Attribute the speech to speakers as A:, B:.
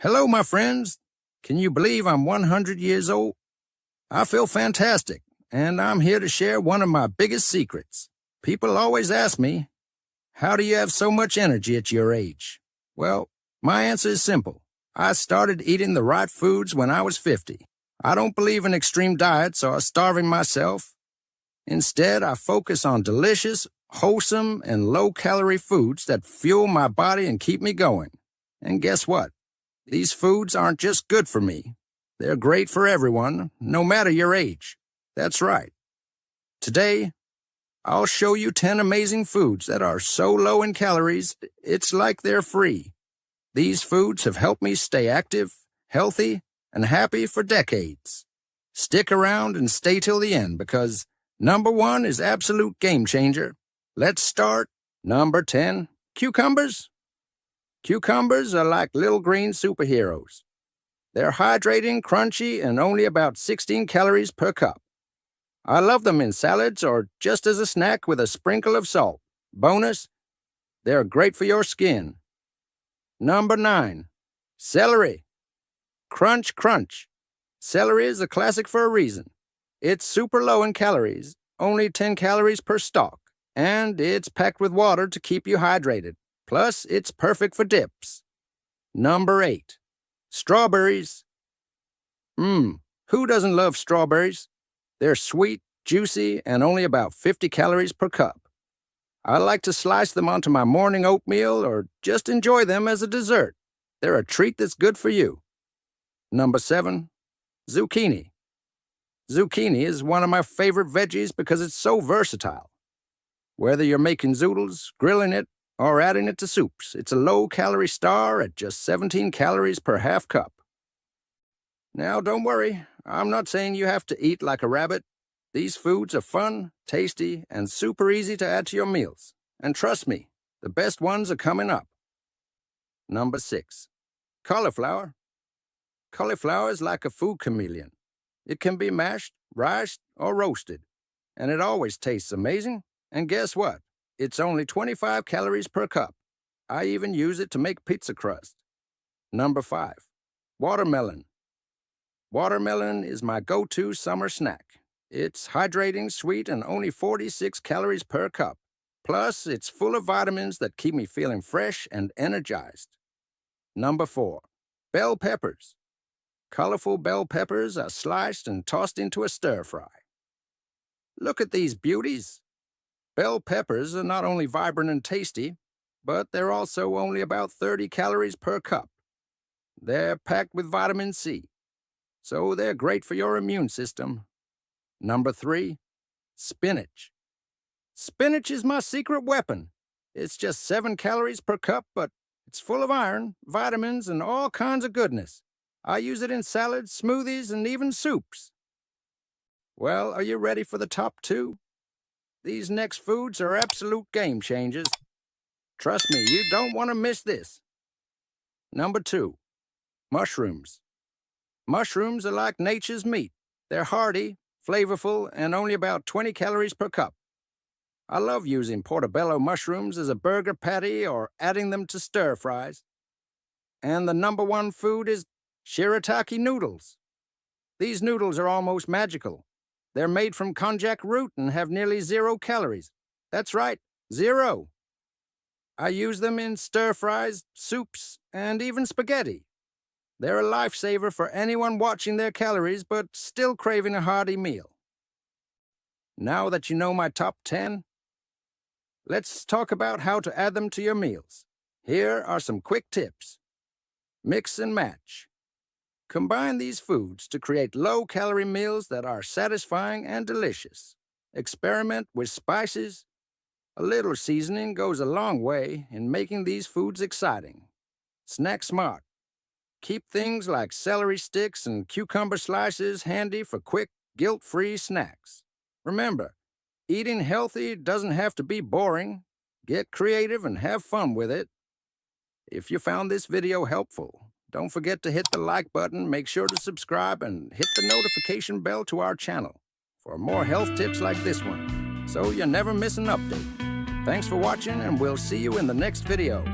A: Hello, my friends. Can you believe I'm 100 years old? I feel fantastic, and I'm here to share one of my biggest secrets. People always ask me, how do you have so much energy at your age? Well, my answer is simple. I started eating the right foods when I was 50. I don't believe in extreme diets or starving myself. Instead, I focus on delicious, wholesome, and low-calorie foods that fuel my body and keep me going. And guess what? These foods aren't just good for me. They're great for everyone, no matter your age. That's right. Today, I'll show you 10 amazing foods that are so low in calories, it's like they're free. These foods have helped me stay active, healthy, and happy for decades. Stick around and stay till the end because number 1 is absolute game changer. Let's start. Number 10, cucumbers. Cucumbers are like little green superheroes. They're hydrating, crunchy, and only about 16 calories per cup. I love them in salads or just as a snack with a sprinkle of salt. Bonus, they're great for your skin. Number 9, celery. Crunch, crunch. Celery is a classic for a reason. It's super low in calories, only 10 calories per stalk, and it's packed with water to keep you hydrated. Plus, it's perfect for dips. Number 8, strawberries. Who doesn't love strawberries? They're sweet, juicy, and only about 50 calories per cup. I like to slice them onto my morning oatmeal or just enjoy them as a dessert. They're a treat that's good for you. Number 7, zucchini. Zucchini is one of my favorite veggies because it's so versatile. Whether you're making zoodles, grilling it, or adding it to soups, it's a low-calorie star at just 17 calories per half cup. Now, don't worry, I'm not saying you have to eat like a rabbit. These foods are fun, tasty, and super easy to add to your meals. And trust me, the best ones are coming up. Number 6, cauliflower. Cauliflower is like a food chameleon. It can be mashed, riced, or roasted, and it always tastes amazing. And guess what? It's only 25 calories per cup. I even use it to make pizza crust. Number 5, watermelon. Watermelon is my go-to summer snack. It's hydrating, sweet, and only 46 calories per cup. Plus, it's full of vitamins that keep me feeling fresh and energized. Number 4, bell peppers. Colorful bell peppers are sliced and tossed into a stir-fry. Look at these beauties. Bell peppers are not only vibrant and tasty, but they're also only about 30 calories per cup. They're packed with vitamin C, so they're great for your immune system. Number 3, spinach. Spinach is my secret weapon. It's just 7 calories per cup, but it's full of iron, vitamins, and all kinds of goodness. I use it in salads, smoothies, and even soups. Well, are you ready for the top 2? These next foods are absolute game changers. Trust me, you don't want to miss this. Number 2, mushrooms. Mushrooms are like nature's meat. They're hearty, flavorful, and only about 20 calories per cup. I love using portobello mushrooms as a burger patty or adding them to stir-fries. And the number 1 food is shirataki noodles. These noodles are almost magical. They're made from konjac root and have nearly 0 calories. That's right, 0. I use them in stir-fries, soups, and even spaghetti. They're a lifesaver for anyone watching their calories but still craving a hearty meal. Now that you know my top 10, let's talk about how to add them to your meals. Here are some quick tips. Mix and match. Combine these foods to create low-calorie meals that are satisfying and delicious. Experiment with spices. A little seasoning goes a long way in making these foods exciting. Snack smart. Keep things like celery sticks and cucumber slices handy for quick, guilt-free snacks. Remember, eating healthy doesn't have to be boring. Get creative and have fun with it. If you found this video helpful, don't forget to hit the like button, make sure to subscribe, and hit the notification bell to our channel for more health tips like this one, so you never miss an update. Thanks for watching, and we'll see you in the next video.